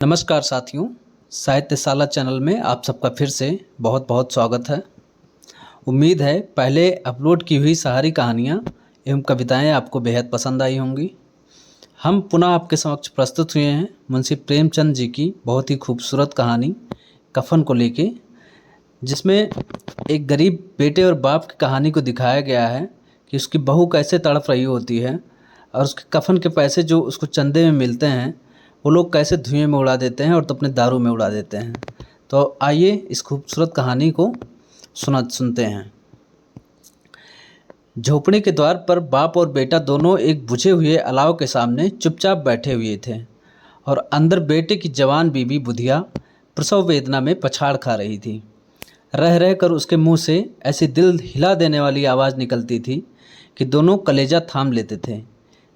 नमस्कार साथियों, साहित्यशाला चैनल में आप सबका फिर से बहुत बहुत स्वागत है। उम्मीद है पहले अपलोड की हुई सारी कहानियाँ एवं कविताएं आपको बेहद पसंद आई होंगी। हम पुनः आपके समक्ष प्रस्तुत हुए हैं मुंशी प्रेमचंद जी की बहुत ही खूबसूरत कहानी कफन को लेके, जिसमें एक गरीब बेटे और बाप की कहानी को दिखाया गया है कि उसकी बहू कैसे तड़प रही होती है और उसके कफन के पैसे जो उसको चंदे में मिलते हैं वो लोग कैसे धुएं में उड़ा देते हैं और तो अपने दारू में उड़ा देते हैं। तो आइए इस खूबसूरत कहानी को सुनते हैं। झोपड़ी के द्वार पर बाप और बेटा दोनों एक बुझे हुए अलाव के सामने चुपचाप बैठे हुए थे और अंदर बेटे की जवान बीबी बुधिया प्रसव वेदना में पछाड़ खा रही थी। रह रह कर उसके मुंह से ऐसी दिल हिला देने वाली आवाज़ निकलती थी कि दोनों कलेजा थाम लेते थे।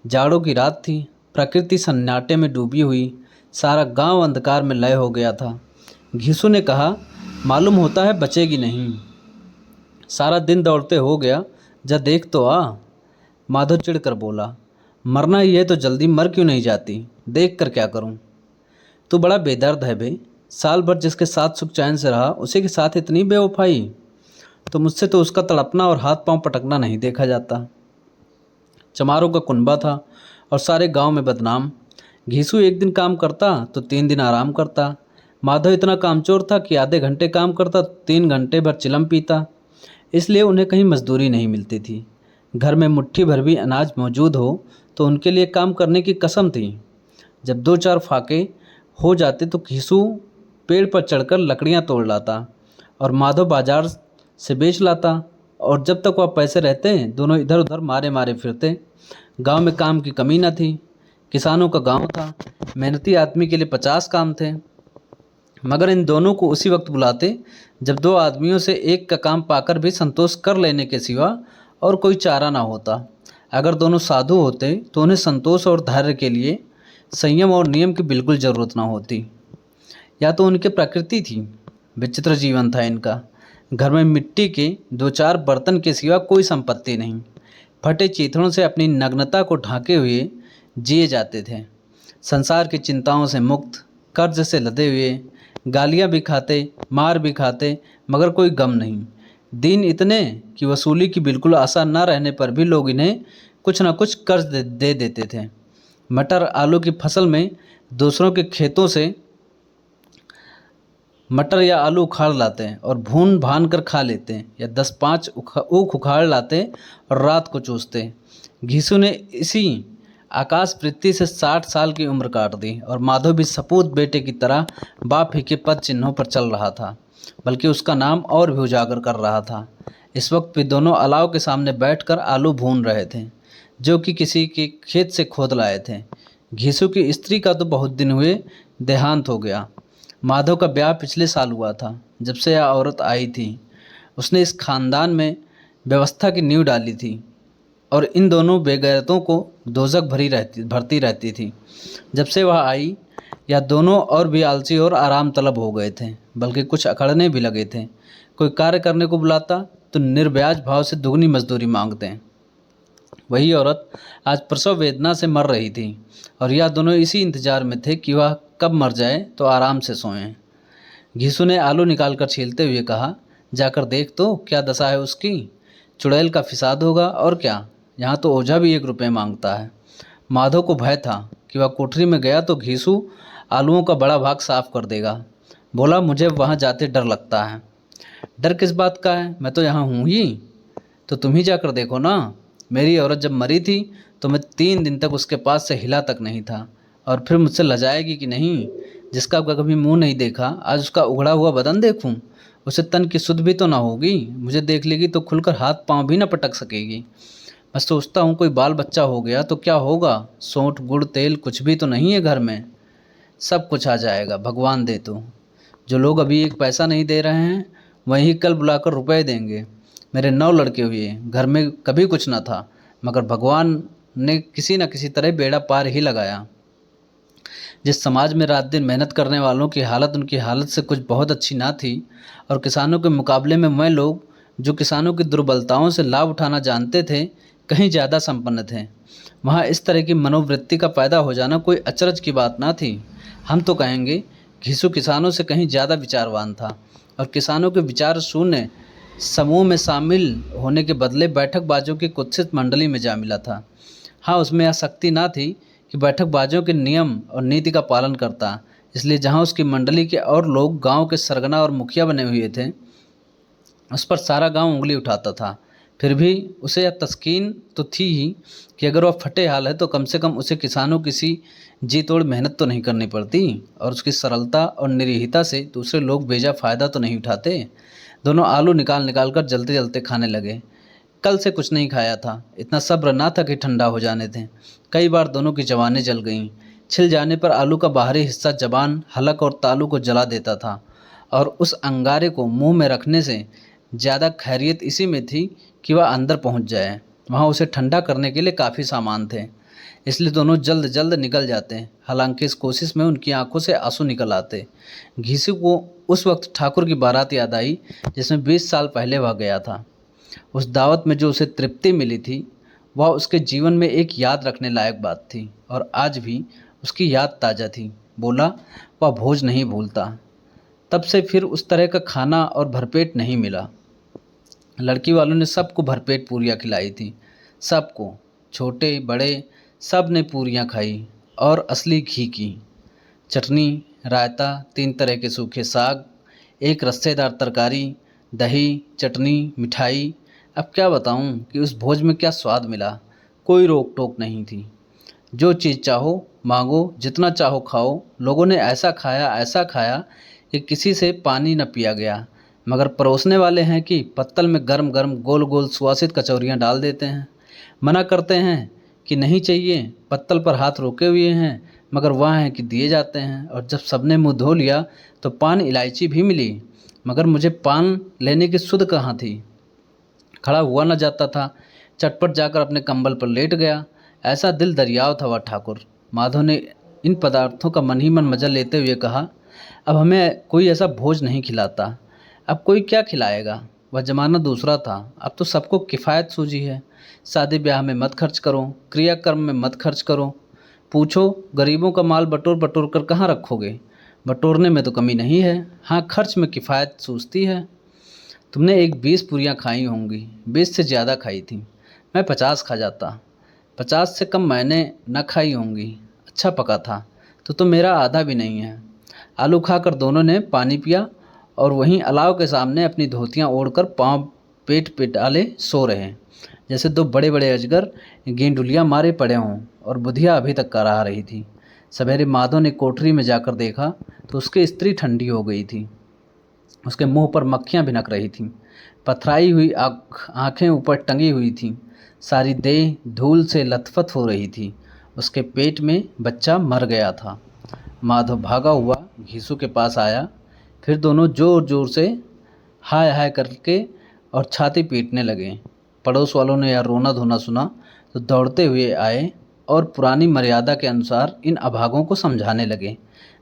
जाड़ों की रात थी, प्रकृति सन्नाटे में डूबी हुई, सारा गांव अंधकार में लय हो गया था। घीसू ने कहा, मालूम होता है बचेगी नहीं। सारा दिन दौड़ते हो गया, जा देख तो आ। माधव चिढ़कर बोला, मरना ही है तो जल्दी मर क्यों नहीं जाती, देख कर क्या करूं। तू बड़ा बेदर्द है बे, साल भर जिसके साथ सुख चैन से रहा उसी के साथ इतनी बेवफाई। तो मुझसे तो उसका तड़पना और हाथ पांव पटकना नहीं देखा जाता। चमारों का कुनबा था और सारे गांव में बदनाम। घीसू एक दिन काम करता तो 3 दिन आराम करता। माधव इतना कामचोर था कि आधे घंटे काम करता तो 3 घंटे भर चिलम पीता। इसलिए उन्हें कहीं मजदूरी नहीं मिलती थी। घर में मुट्ठी भर भी अनाज मौजूद हो तो उनके लिए काम करने की कसम थी। जब 2-4 फाके हो जाते तो घीसू पेड़ पर चढ़कर लकड़ियां तोड़ लाता और माधव बाजार से बेच लाता, और जब तक वह पैसे रहते दोनों इधर उधर मारे मारे फिरते। गांव में काम की कमी न थी। किसानों का गांव था, मेहनती आदमी के लिए 50 काम थे, मगर इन दोनों को उसी वक्त बुलाते जब 2 आदमियों से एक का काम पाकर भी संतोष कर लेने के सिवा और कोई चारा ना होता। अगर दोनों साधु होते तो उन्हें संतोष और धैर्य के लिए संयम और नियम की बिल्कुल ज़रूरत ना होती। या तो उनकी प्रकृति थी, विचित्र जीवन था इनका। घर में मिट्टी के 2-4 बर्तन के सिवा कोई संपत्ति नहीं। फटे चीथड़ों से अपनी नग्नता को ढांके हुए जिए जाते थे। संसार की चिंताओं से मुक्त, कर्ज से लदे हुए, गालियां भी खाते, मार भी खाते, मगर कोई गम नहीं। दिन इतने कि वसूली की बिल्कुल आशा न रहने पर भी लोग इन्हें कुछ न कुछ कर्ज दे देते थे। मटर आलू की फसल में दूसरों के खेतों से मटर या आलू उखाड़ लाते हैं और भून भान कर खा लेते हैं, या 10-5 ऊख उखाड़ लाते और रात को चूसते। घीसू ने इसी आकाश वृत्ति से 60 साल की उम्र काट दी और माधव भी सपूत बेटे की तरह बाप ही के पद चिन्हों पर चल रहा था, बल्कि उसका नाम और भी उजागर कर रहा था। इस वक्त भी दोनों अलाव के सामने बैठकर आलू भून रहे थे, जो कि किसी के खेत से खोद लाए थे। घीसू की स्त्री का तो बहुत दिन हुए देहांत हो गया। माधव का ब्याह पिछले साल हुआ था। जब से यह औरत आई थी उसने इस खानदान में व्यवस्था की नींव डाली थी और इन दोनों बेगैरतों को दोजख भरती रहती थी। जब से वह आई या दोनों और भी आलसी और आराम तलब हो गए थे, बल्कि कुछ अकड़ने भी लगे थे। कोई कार्य करने को बुलाता तो निर्ब्याज भाव से दुगनी मजदूरी मांगते हैं। वही औरत आज प्रसव वेदना से मर रही थी और यह दोनों इसी इंतजार में थे कि वह कब मर जाए तो आराम से सोएं। घीसू ने आलू निकालकर छीलते हुए कहा, जाकर देख तो क्या दशा है उसकी। चुड़ैल का फिसाद होगा और क्या, यहाँ तो ओझा भी 1 रुपये मांगता है। माधव को भय था कि वह कोठरी में गया तो घीसू आलूओं का बड़ा भाग साफ कर देगा। बोला, मुझे वहाँ जाते डर लगता है। डर किस बात का है, मैं तो यहाँ हूँ ही। तो तुम ही जाकर देखो ना। मेरी औरत जब मरी थी तो मैं 3 दिन तक उसके पास से हिला तक नहीं था, और फिर मुझसे लजाएगी कि नहीं। जिसका कभी मुंह नहीं देखा आज उसका उघड़ा हुआ बदन देखूं। उसे तन की सुध भी तो ना होगी। मुझे देख लेगी तो खुलकर हाथ पांव भी ना पटक सकेगी। मैं सोचता हूँ कोई बाल बच्चा हो गया तो क्या होगा। सोंठ गुड़ तेल कुछ भी तो नहीं है घर में। सब कुछ आ जाएगा भगवान दे तो। जो लोग अभी 1 पैसा नहीं दे रहे हैं वही कल बुलाकर रुपए देंगे। मेरे 9 लड़के हुए, घर में कभी कुछ न था, मगर भगवान ने किसी न किसी तरह बेड़ा पार ही लगाया। जिस समाज में रात दिन मेहनत करने वालों की हालत उनकी हालत से कुछ बहुत अच्छी ना थी, और किसानों के मुकाबले में वह लोग जो किसानों की दुर्बलताओं से लाभ उठाना जानते थे कहीं ज़्यादा संपन्न थे, वहाँ इस तरह की मनोवृत्ति का पैदा हो जाना कोई अचरज की बात ना थी। हम तो कहेंगे घिसू किसानों से कहीं ज़्यादा विचारवान था और किसानों के विचार शून्य समूह में शामिल होने के बदले बैठकबाजों की कुत्सित मंडली में जा मिला था। हाँ, उसमें यह शक्ति ना थी कि बैठकबाजों के नियम और नीति का पालन करता, इसलिए जहाँ उसकी मंडली के और लोग गांव के सरगना और मुखिया बने हुए थे, उस पर सारा गांव उंगली उठाता था। फिर भी उसे यह तस्कीन तो थी ही कि अगर वह फटे हाल है तो कम से कम उसे किसानों किसी जी तोड़ मेहनत तो नहीं करनी पड़ती और उसकी सरलता और निरीहता से दूसरे लोग बेजा फ़ायदा तो नहीं उठाते। दोनों आलू निकाल निकाल कर जलते जलते खाने लगे। कल से कुछ नहीं खाया था, इतना सब्र ना था कि ठंडा हो जाने दें। कई बार दोनों की जबानें जल गईं। छिल जाने पर आलू का बाहरी हिस्सा जबान, हलक और तालू को जला देता था और उस अंगारे को मुंह में रखने से ज़्यादा खैरियत इसी में थी कि वह अंदर पहुंच जाए। वहां उसे ठंडा करने के लिए काफ़ी सामान थे, इसलिए दोनों जल्द जल्द निकल जाते। हालांकि इस कोशिश में उनकी आंखों से आंसू निकल आते। घीसू को उस वक्त ठाकुर की बारात याद आई जिसमें 20 साल पहले वह गया था। उस दावत में जो उसे तृप्ति मिली थी वह उसके जीवन में एक याद रखने लायक बात थी और आज भी उसकी याद ताज़ा थी। बोला, वह भोज नहीं भूलता। तब से फिर उस तरह का खाना और भरपेट नहीं मिला। लड़की वालों ने सबको भरपेट पूरियाँ खिलाई थी, सबको, छोटे बड़े सब ने पूरियाँ खाई और असली घी की। चटनी, रायता, 3 तरह के सूखे साग, एक रस्सेदार तरकारी, दही, चटनी, मिठाई। अब क्या बताऊं कि उस भोज में क्या स्वाद मिला। कोई रोक टोक नहीं थी। जो चीज़ चाहो मांगो, जितना चाहो खाओ। लोगों ने ऐसा खाया कि किसी से पानी न पिया गया। मगर परोसने वाले हैं कि पत्तल में गरम गरम गोल गोल सुवासित कचौरियाँ डाल देते हैं। मना करते हैं कि नहीं चाहिए, पत्तल पर हाथ रोके हुए हैं, मगर वहाँ हैं कि दिए जाते हैं। और जब सबने मुंह धो लिया तो पान इलायची भी मिली, मगर मुझे पान लेने की सुध कहाँ थी। खड़ा हुआ न जाता था। चटपट जाकर अपने कंबल पर लेट गया। ऐसा दिल दरियाव था वह ठाकुर। माधव ने इन पदार्थों का मन ही मन मजा लेते हुए कहा, अब हमें कोई ऐसा भोज नहीं खिलाता। अब कोई क्या खिलाएगा। वह ज़माना दूसरा था। अब तो सबको किफ़ायत सूझी है। शादी ब्याह में मत खर्च करो, क्रियाकर्म में मत खर्च करो। पूछो गरीबों का माल बटोर बटोर कर कहाँ रखोगे। बटोरने में तो कमी नहीं है, हाँ खर्च में किफ़ायत सूझती है। तुमने एक 20 पूरियाँ खाई होंगी, 20 से ज़्यादा खाई थी। मैं 50 खा जाता। 50 से कम मैंने न खाई होंगी। अच्छा पका था तो मेरा आधा भी नहीं है। आलू खाकर दोनों ने पानी पिया और वहीं अलाव के सामने अपनी धोतियाँ ओढ़कर पाँव पेट पे डाले सो रहे, जैसे 2 बड़े बड़े अजगर गेंडुलियाँ मारे पड़े हों। और बुधिया अभी तक करा रही थी। सवेरे माधव ने कोठरी में जाकर देखा तो उसकी स्त्री ठंडी हो गई थी। उसके मुंह पर मक्खियाँ भिनक रही थीं। पथराई हुई आँखें ऊपर टंगी हुई थीं। सारी देह धूल से लथपथ हो रही थी। उसके पेट में बच्चा मर गया था। माधव भागा हुआ घीसू के पास आया। फिर दोनों जोर जोर से हाय हाय करके और छाती पीटने लगे। पड़ोस वालों ने यह रोना धोना सुना तो दौड़ते हुए आए और पुरानी मर्यादा के अनुसार इन अभागों को समझाने लगे,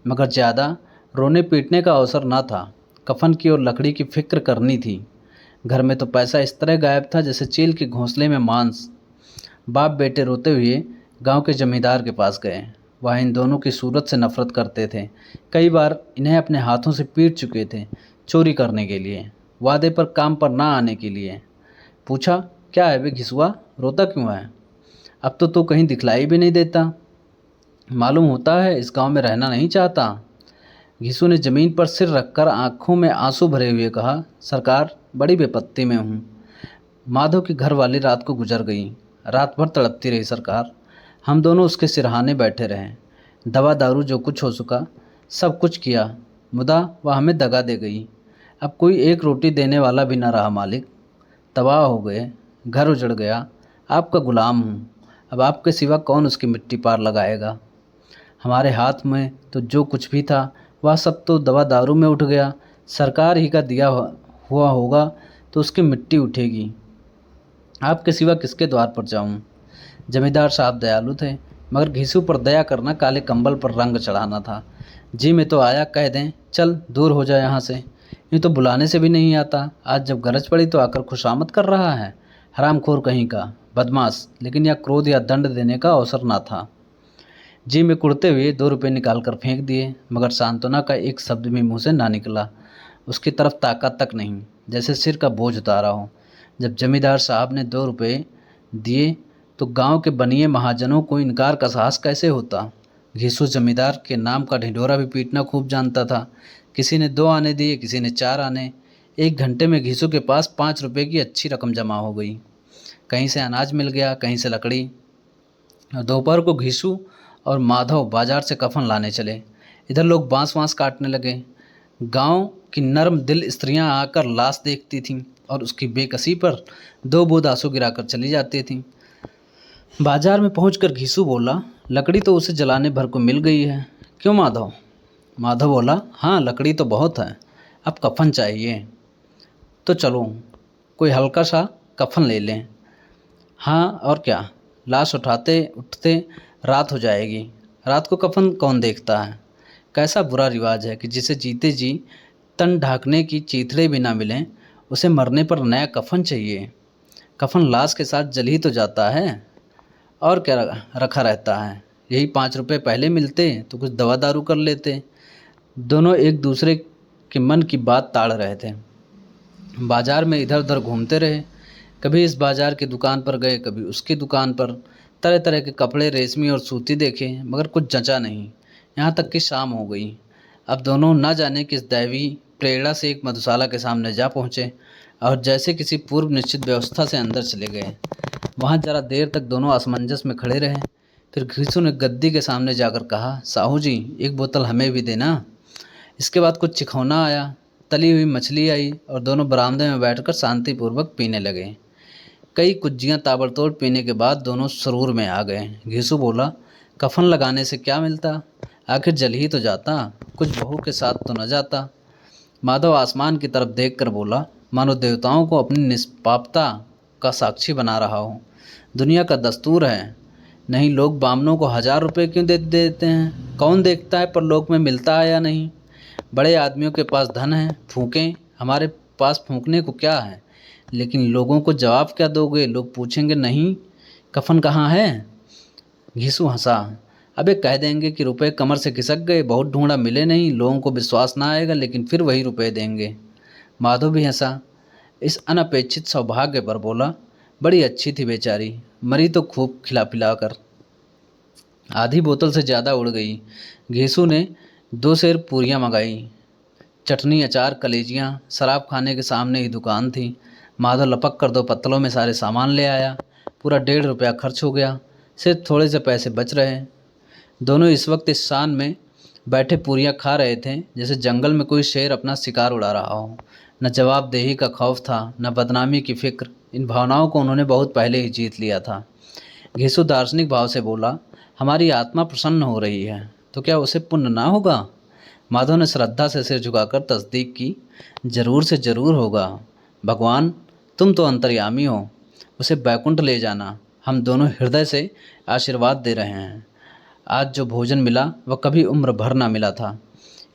मगर ज़्यादा रोने पीटने का अवसर न था। कफन की और लकड़ी की फिक्र करनी थी। घर में तो पैसा इस तरह गायब था जैसे चील के घोंसले में मांस। बाप बेटे रोते हुए गांव के जमींदार के पास गए। वह इन दोनों की सूरत से नफरत करते थे। कई बार इन्हें अपने हाथों से पीट चुके थे, चोरी करने के लिए, वादे पर काम पर ना आने के लिए। पूछा, क्या है बे घिसुआ, रोता क्यों है? अब तो तू कहीं दिखलाई भी नहीं देता। मालूम होता है इस गांव में रहना नहीं चाहता। घिसू ने जमीन पर सिर रखकर आंखों में आंसू भरे हुए कहा, सरकार बड़ी बेपत्ती में हूँ। माधव की घर वाली रात को गुजर गई। रात भर तड़पती रही सरकार। हम दोनों उसके सिरहाने बैठे रहे। दवा दारू जो कुछ हो सका सब कुछ किया, मुदा वह हमें दगा दे गई। अब कोई एक रोटी देने वाला भी न रहा मालिक। तबाह हो गए, घर उजड़ गया। आपका गुलाम हूँ। अब आपके सिवा कौन उसकी मिट्टी पार लगाएगा। हमारे हाथ में तो जो कुछ भी था वह सब तो दवा दारू में उठ गया। सरकार ही का दिया हुआ होगा तो उसकी मिट्टी उठेगी। आपके सिवा किसके द्वार पर जाऊं? जमींदार साहब दयालु थे, मगर घिसू पर दया करना काले कंबल पर रंग चढ़ाना था। जी में तो आया कह दें, चल दूर हो जाए यहाँ से। यूँ तो बुलाने से भी नहीं आता। आज जब गरज पड़ी तो आकर खुशामद कर रहा है। हरामखोर कहीं का, बदमाश। लेकिन यह क्रोध या दंड देने का अवसर ना था। जी में कुड़ते हुए 2 रुपये निकाल कर फेंक दिए, मगर सांत्वना का एक शब्द भी मुंह से ना निकला। उसकी तरफ ताकत तक नहीं, जैसे सिर का बोझ उतारा हो। जब जमींदार साहब ने 2 रुपये दिए तो गांव के बनिए महाजनों को इनकार का साहस कैसे होता। घीसू जमींदार के नाम का ढिंढोरा भी पीटना खूब जानता था। किसी ने 2 आने दिए, किसी ने 4 आने। 1 घंटे में घीसू के पास 5 रुपये की अच्छी रकम जमा हो गई। कहीं से अनाज मिल गया, कहीं से लकड़ी। दोपहर को घीसू और माधव बाजार से कफन लाने चले। इधर लोग बांस वांस काटने लगे। गांव की नर्म दिल स्त्रियां आकर लाश देखती थीं और उसकी बेकसी पर 2 बूंद आंसू गिराकर चली जाती थीं। बाजार में पहुंचकर घीसू बोला, लकड़ी तो उसे जलाने भर को मिल गई है। क्यों माधव? माधव बोला, हाँ लकड़ी तो बहुत है, अब कफन चाहिए। तो चलो कोई हल्का सा कफन ले लें। हाँ और क्या, लाश उठाते उठते रात हो जाएगी। रात को कफन कौन देखता है? कैसा बुरा रिवाज है कि जिसे जीते जी तन ढांकने की चीथड़े भी ना मिलें, उसे मरने पर नया कफन चाहिए। कफन लाश के साथ जल ही तो जाता है, और क्या रखा रहता है। यही 5 रुपये पहले मिलते तो कुछ दवा दारू कर लेते। दोनों एक दूसरे के मन की बात ताड़ रहे थे। बाजार में इधर उधर घूमते रहे। कभी इस बाजार की दुकान पर गए, कभी उसकी दुकान पर। तरह तरह के कपड़े रेशमी और सूती देखे, मगर कुछ जचा नहीं। यहाँ तक कि शाम हो गई। अब दोनों न जाने किस दैवी प्रेरणा से एक मधुशाला के सामने जा पहुँचे और जैसे किसी पूर्व निश्चित व्यवस्था से अंदर चले गए। वहाँ जरा देर तक दोनों असमंजस में खड़े रहे। फिर घीसू ने गद्दी के सामने जाकर कहा, साहू जी 1 बोतल हमें भी देना। इसके बाद कुछ चिखौना आया, तली हुई मछली आई और दोनों बरामदे में बैठकर शांतिपूर्वक पीने लगे। कई कुज्जियाँ ताबड़तोड़ पीने के बाद दोनों सरूर में आ गए। घीसू बोला, कफन लगाने से क्या मिलता, आखिर जल ही तो जाता, कुछ बहू के साथ तो न जाता। माधव आसमान की तरफ देखकर बोला, मानो देवताओं को अपनी निष्पापता का साक्षी बना रहा हो। दुनिया का दस्तूर है, नहीं लोग बामनों को 1000 रुपये क्यों दे देते हैं? कौन देखता है परलोक में मिलता है या नहीं? बड़े आदमियों के पास धन है, फूकें, हमारे पास फूकने को क्या है? लेकिन लोगों को जवाब क्या दोगे? लोग पूछेंगे, नहीं कफन कहाँ है? घीसू हंसा, अबे कह देंगे कि रुपए कमर से खिसक गए, बहुत ढूंढा मिले नहीं। लोगों को विश्वास ना आएगा, लेकिन फिर वही रुपए देंगे। माधव भी हंसा, इस अनपेक्षित सौभाग्य पर बोला, बड़ी अच्छी थी बेचारी, मरी तो खूब खिला पिला कर। आधी बोतल से ज़्यादा उड़ गई। घीसू ने 2 सेर पूरियाँ मंगाई, चटनी, अचार, कलेजियाँ। शराब खाने के सामने ही दुकान थी। माधव लपक कर 2 पत्तलों में सारे सामान ले आया। पूरा 1.5 रुपया खर्च हो गया, सिर्फ थोड़े से पैसे बच रहे। दोनों इस वक्त इस शान में बैठे पूरियाँ खा रहे थे जैसे जंगल में कोई शेर अपना शिकार उड़ा रहा हो। न जवाबदेही का खौफ था, न बदनामी की फिक्र। इन भावनाओं को उन्होंने बहुत पहले ही जीत लिया था। घीसू दार्शनिक भाव से बोला, हमारी आत्मा प्रसन्न हो रही है तो क्या उसे पुण्य ना होगा? माधव ने श्रद्धा से सिर झुकाकर तस्दीक की, जरूर से जरूर होगा। भगवान तुम तो अंतर्यामी हो, उसे बैकुंठ ले जाना। हम दोनों हृदय से आशीर्वाद दे रहे हैं। आज जो भोजन मिला वह कभी उम्र भर ना मिला था।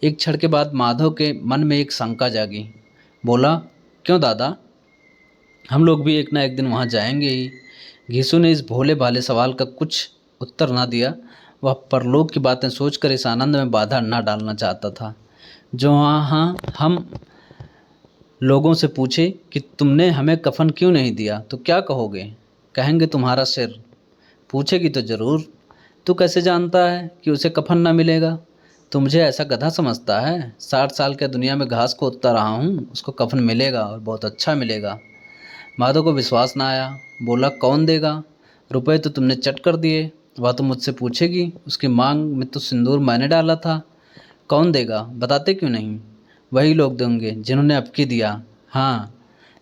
एक क्षण के बाद माधव के मन में एक शंका जागी। बोला, क्यों दादा, हम लोग भी एक ना एक दिन वहाँ जाएंगे ही। घीसू ने इस भोले भाले सवाल का कुछ उत्तर ना दिया। वह परलोक की बातें सोचकर इस आनंद में बाधा न डालना चाहता था। जो हाँ हम लोगों से पूछे कि तुमने हमें कफन क्यों नहीं दिया तो क्या कहोगे? कहेंगे तुम्हारा सिर। पूछेगी तो ज़रूर, तू कैसे जानता है कि उसे कफन ना मिलेगा? तू मुझे ऐसा गधा समझता है? 60 साल के दुनिया में घास को उतना रहा हूँ, उसको कफन मिलेगा और बहुत अच्छा मिलेगा। माधव को विश्वास ना आया। बोला, कौन देगा? रुपए तो तुमने चट कर दिए, वह तो मुझसे पूछेगी। उसकी मांग में तो सिंदूर मैंने डाला था। कौन देगा, बताते क्यों नहीं? वही लोग देंगे जिन्होंने अबकी दिया। हाँ,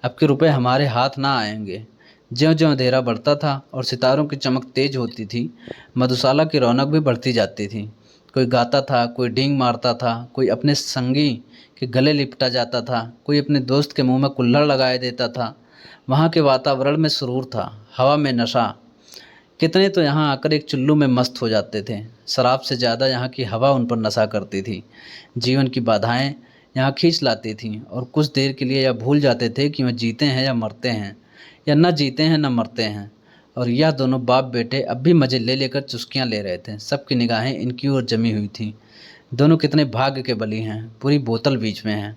अबके रुपए हमारे हाथ ना आएंगे। ज्यों ज्यों अंधेरा बढ़ता था और सितारों की चमक तेज होती थी, मधुशाला की रौनक भी बढ़ती जाती थी। कोई गाता था, कोई डींग मारता था, कोई अपने संगी के गले लिपटा जाता था, कोई अपने दोस्त के मुंह में कुल्हड़ लगाए देता था। वहाँ के वातावरण में सुरूर था, हवा में नशा। कितने तो यहाँ आकर एक चुल्लू में मस्त हो जाते थे। शराब से ज़्यादा यहाँ की हवा उन पर नशा करती थी। जीवन की बाधाएं यहाँ खींच लाती थीं और कुछ देर के लिए यह भूल जाते थे कि वह जीते हैं या मरते हैं, या न जीते हैं न मरते हैं। और यह दोनों बाप बेटे अब भी मज़े ले लेकर चुस्कियाँ ले रहे थे। सबकी निगाहें इनकी ओर जमी हुई थीं। दोनों कितने भाग्य के बली हैं, पूरी बोतल बीच में है।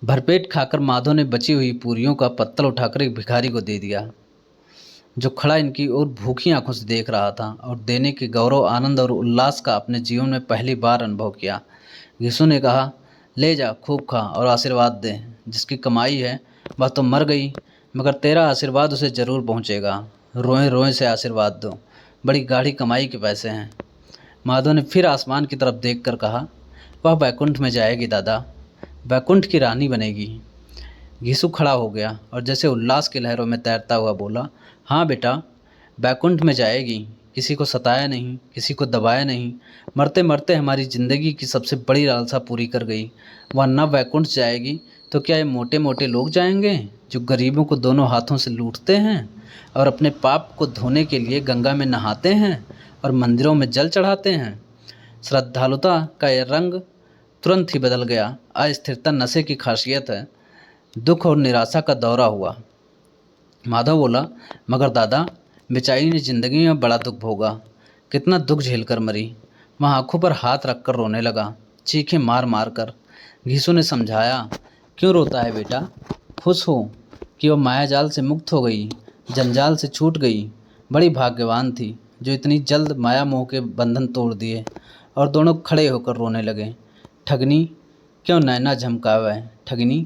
भरपेट खाकर माधव ने बची हुई पूरियों का पत्तल उठाकर एक भिखारी को दे दिया, जो खड़ा इनकी ओर भूखी आंखों से देख रहा था और देने के गौरव, आनंद और उल्लास का अपने जीवन में पहली बार अनुभव किया। घिसू ने कहा, ले जा, खूब खा और आशीर्वाद दे। जिसकी कमाई है वह तो मर गई, मगर तेरा आशीर्वाद उसे ज़रूर पहुँचेगा। रोए रोए से आशीर्वाद दो, बड़ी गाढ़ी कमाई के पैसे हैं। माधव ने फिर आसमान की तरफ देखकर कहा, वह बैकुंठ में जाएगी दादा, बैकुंठ की रानी बनेगी। घिसू खड़ा हो गया और जैसे उल्लास की लहरों में तैरता हुआ बोला, हाँ बेटा, बैकुंठ में जाएगी। किसी को सताया नहीं, किसी को दबाया नहीं, मरते मरते हमारी ज़िंदगी की सबसे बड़ी लालसा पूरी कर गई। वह न बैकुंठ जाएगी तो क्या ये मोटे मोटे लोग जाएंगे, जो गरीबों को दोनों हाथों से लूटते हैं और अपने पाप को धोने के लिए गंगा में नहाते हैं और मंदिरों में जल चढ़ाते हैं। श्रद्धालुता का यह रंग तुरंत ही बदल गया। अस्थिरता नशे की खासियत है। दुख और निराशा का दौरा हुआ। माधव बोला, मगर दादा, बेचारी ने जिंदगी में बड़ा दुख भोगा, कितना दुख झेलकर मरी। वह आंखों पर हाथ रखकर रोने लगा, चीखें मार मार कर। घिसू ने समझाया, क्यों रोता है बेटा, खुश हो कि वह मायाजाल से मुक्त हो गई, जंजाल से छूट गई। बड़ी भाग्यवान थी जो इतनी जल्द माया मोह के बंधन तोड़ दिए। और दोनों खड़े होकर रोने लगे। ठगनी क्यों नैना झमकावे, ठगनी।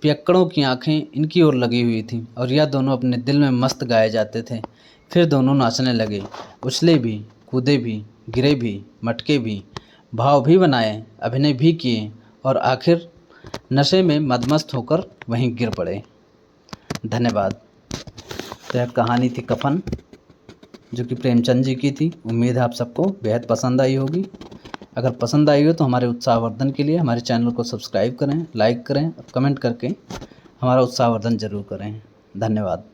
पियक्कड़ों की आंखें इनकी ओर लगी हुई थीं और यह दोनों अपने दिल में मस्त गाए जाते थे। फिर दोनों नाचने लगे, उछले भी, कूदे भी, गिरे भी, मटके भी, भाव भी बनाए, अभिनय भी किए और आखिर नशे में मदमस्त होकर वहीं गिर पड़े। धन्यवाद। तो यह कहानी थी कफन, जो कि प्रेमचंद जी की थी। उम्मीद है आप सबको बेहद पसंद आई होगी। अगर पसंद आई हो तो हमारे उत्साहवर्धन के लिए हमारे चैनल को सब्सक्राइब करें, लाइक करें और कमेंट करके हमारा उत्साहवर्धन ज़रूर करें। धन्यवाद।